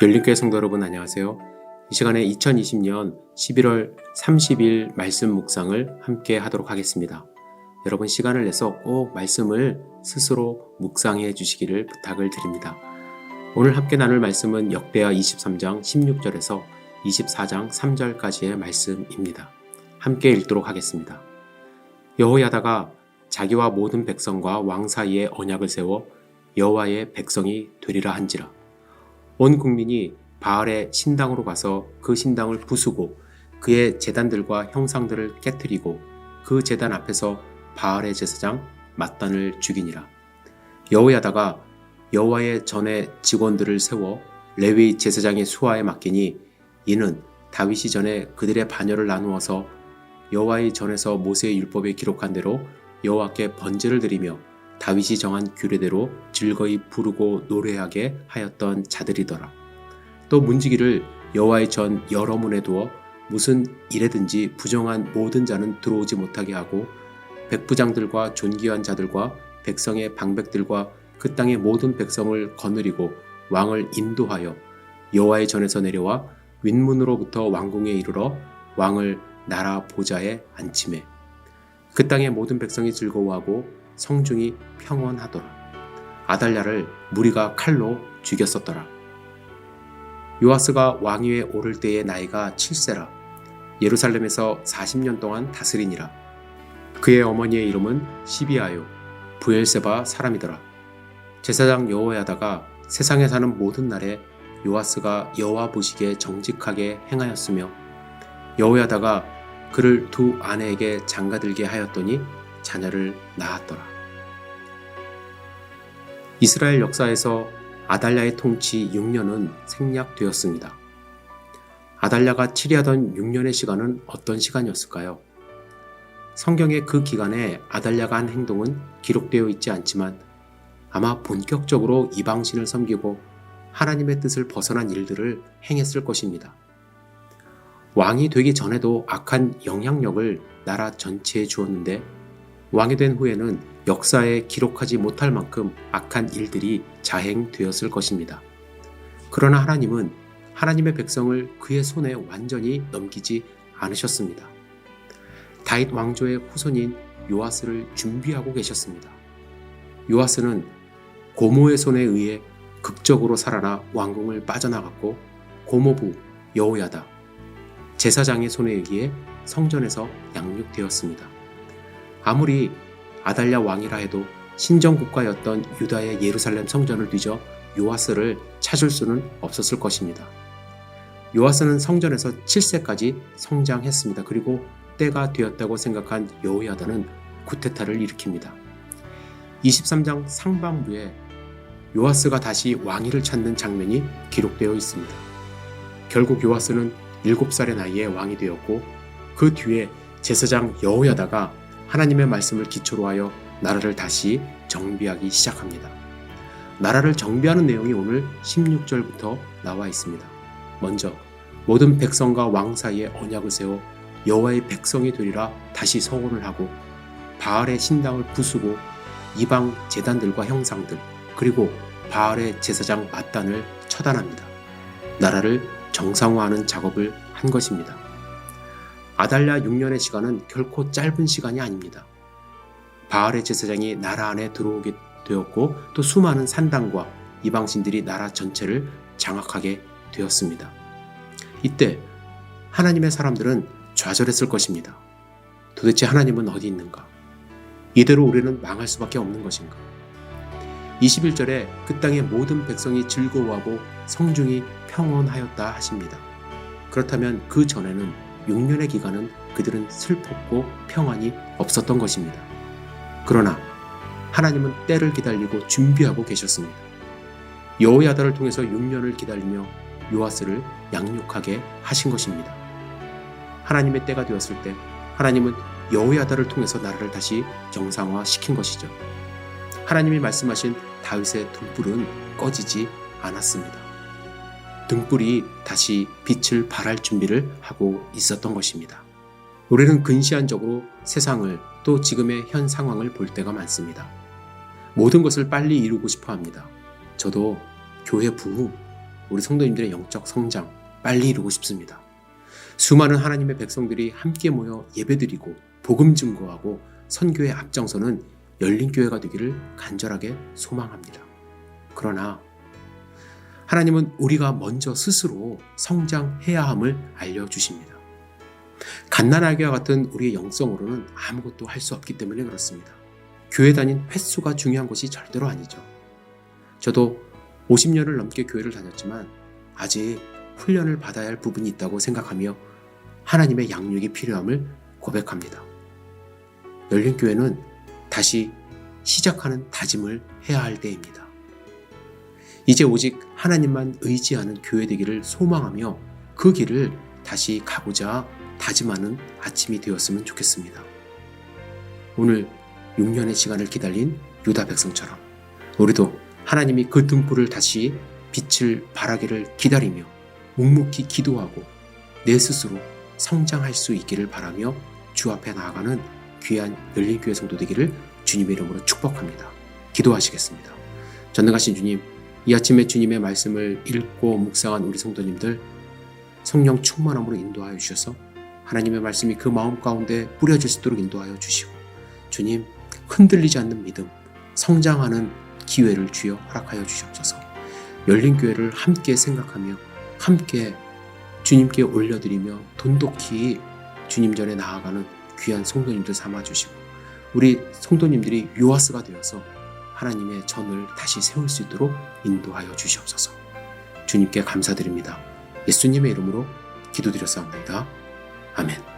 열린교회 성도 여러분 안녕하세요. 이 시간에 2020년 11월 30일 말씀 묵상을 함께 하도록 하겠습니다. 여러분 시간을 내서 꼭 말씀을 스스로 묵상해 주시기를 부탁을 드립니다. 오늘 함께 나눌 말씀은 역대하 23장 16절에서 24장 3절까지의 말씀입니다. 함께 읽도록 하겠습니다. 여호야다가 자기와 모든 백성과 왕 사이에 언약을 세워 여호와의 백성이 되리라 한지라. 온 국민이 바알의 신당으로 가서 그 신당을 부수고 그의 제단들과 형상들을 깨뜨리고 그 제단 앞에서 바알의 제사장 맏단을 죽이니라. 여호야다가 여호와의 전에 직원들을 세워 레위 제사장의 수하에 맡기니 이는 다윗이 전에 그들의 반열을 나누어서 여호와의 전에서 모세의 율법에 기록한 대로 여호와께 번제를 드리며 다윗이 정한 규례대로 즐거이 부르고 노래하게 하였던 자들이더라. 또 문지기를 여호와의 전 여러 문에 두어 무슨 일에든지 부정한 모든 자는 들어오지 못하게 하고 백부장들과 존귀한 자들과 백성의 방백들과 그 땅의 모든 백성을 거느리고 왕을 인도하여 여호와의 전에서 내려와 윗문으로부터 왕궁에 이르러 왕을 나라 보좌에 앉히매 그 땅의 모든 백성이 즐거워하고 성중이 평온하더라. 아달랴를 무리가 칼로 죽였었더라. 요아스가 왕위에 오를 때의 나이가 7세라. 예루살렘에서 40년 동안 다스리니라. 그의 어머니의 이름은 시비아요 브엘세바 사람이더라. 제사장 여호야다가 세상에 사는 모든 날에 요아스가 여호와 보시기에 정직하게 행하였으며 여호야다가 그를 두 아내에게 장가들게 하였더니 자녀를 낳았더라. 이스라엘 역사에서 아달랴의 통치 6년은 생략되었습니다. 아달랴가 치리하던 6년의 시간은 어떤 시간이었을까요? 성경의 그 기간에 아달랴가 한 행동은 기록되어 있지 않지만 아마 본격적으로 이방신을 섬기고 하나님의 뜻을 벗어난 일들을 행했을 것입니다. 왕이 되기 전에도 악한 영향력을 나라 전체에 주었는데 왕이 된 후에는 역사에 기록하지 못할 만큼 악한 일들이 자행되었을 것입니다. 그러나 하나님은 하나님의 백성을 그의 손에 완전히 넘기지 않으셨습니다. 다윗 왕조의 후손인 요아스를 준비하고 계셨습니다. 요아스는 고모의 손에 의해 극적으로 살아나 왕궁을 빠져나갔고 고모부 여호야다 제사장의 손에 의해 성전에서 양육되었습니다. 아무리 아달랴 왕이라 해도 신정국가였던 유다의 예루살렘 성전을 뒤져 요아스를 찾을 수는 없었을 것입니다. 요아스는 성전에서 7세까지 성장했습니다. 그리고 때가 되었다고 생각한 여호야다는 구테타를 일으킵니다. 23장 상반부에 요아스가 다시 왕위를 찾는 장면이 기록되어 있습니다. 결국 요아스는 7살의 나이에 왕이 되었고 그 뒤에 제사장 여호야다가 하나님의 말씀을 기초로 하여 나라를 다시 정비하기 시작합니다. 나라를 정비하는 내용이 오늘 16절부터 나와 있습니다. 먼저 모든 백성과 왕 사이에 언약을 세워 여호와의 백성이 되리라 다시 서원을 하고 바알의 신당을 부수고 이방 제단들과 형상들 그리고 바알의 제사장 맏단을 처단합니다. 나라를 정상화하는 작업을 한 것입니다. 아달랴 6년의 시간은 결코 짧은 시간이 아닙니다. 바알의 제사장이 나라 안에 들어오게 되었고 또 수많은 산당과 이방신들이 나라 전체를 장악하게 되었습니다. 이때 하나님의 사람들은 좌절했을 것입니다. 도대체 하나님은 어디 있는가? 이대로 우리는 망할 수밖에 없는 것인가? 21절에 그 땅의 모든 백성이 즐거워하고 성중이 평온하였다 하십니다. 그렇다면 그 전에는 6년의 기간은 그들은 슬펐고 평안이 없었던 것입니다. 그러나 하나님은 때를 기다리고 준비하고 계셨습니다. 여호야다를 통해서 6년을 기다리며 요아스를 양육하게 하신 것입니다. 하나님의 때가 되었을 때 하나님은 여호야다를 통해서 나라를 다시 정상화시킨 것이죠. 하나님이 말씀하신 다윗의 등불은 꺼지지 않았습니다. 등불이 다시 빛을 발할 준비를 하고 있었던 것입니다. 우리는 근시안적으로 세상을 또 지금의 현 상황을 볼 때가 많습니다. 모든 것을 빨리 이루고 싶어 합니다. 저도 교회 부흥, 우리 성도님들의 영적 성장 빨리 이루고 싶습니다. 수많은 하나님의 백성들이 함께 모여 예배드리고 복음 증거하고 선교에 앞장서는 열린 교회가 되기를 간절하게 소망합니다. 그러나 하나님은 우리가 먼저 스스로 성장해야 함을 알려주십니다. 갓난아기와 같은 우리의 영성으로는 아무것도 할 수 없기 때문에 그렇습니다. 교회 다닌 횟수가 중요한 것이 절대로 아니죠. 저도 50년을 넘게 교회를 다녔지만 아직 훈련을 받아야 할 부분이 있다고 생각하며 하나님의 양육이 필요함을 고백합니다. 열린 교회는 다시 시작하는 다짐을 해야 할 때입니다. 이제 오직 하나님만 의지하는 교회 되기를 소망하며 그 길을 다시 가고자 다짐하는 아침이 되었으면 좋겠습니다. 오늘 6년의 시간을 기다린 유다 백성처럼 우리도 하나님이 그 등불을 다시 빛을 발하기를 기다리며 묵묵히 기도하고 내 스스로 성장할 수 있기를 바라며 주 앞에 나아가는 귀한 열린교회 성도 되기를 주님의 이름으로 축복합니다. 기도하시겠습니다. 전능하신 주님, 이 아침에 주님의 말씀을 읽고 묵상한 우리 성도님들 성령 충만함으로 인도하여 주셔서 하나님의 말씀이 그 마음 가운데 뿌려질 수 있도록 인도하여 주시고 주님, 흔들리지 않는 믿음, 성장하는 기회를 주여 허락하여 주시옵소서. 열린교회를 함께 생각하며 함께 주님께 올려드리며 돈독히 주님 전에 나아가는 귀한 성도님들 삼아주시고 우리 성도님들이 요아스가 되어서 하나님의 전을 다시 세울 수 있도록 인도하여 주시옵소서. 주님께 감사드립니다. 예수님의 이름으로 기도드렸사옵나이다. 아멘.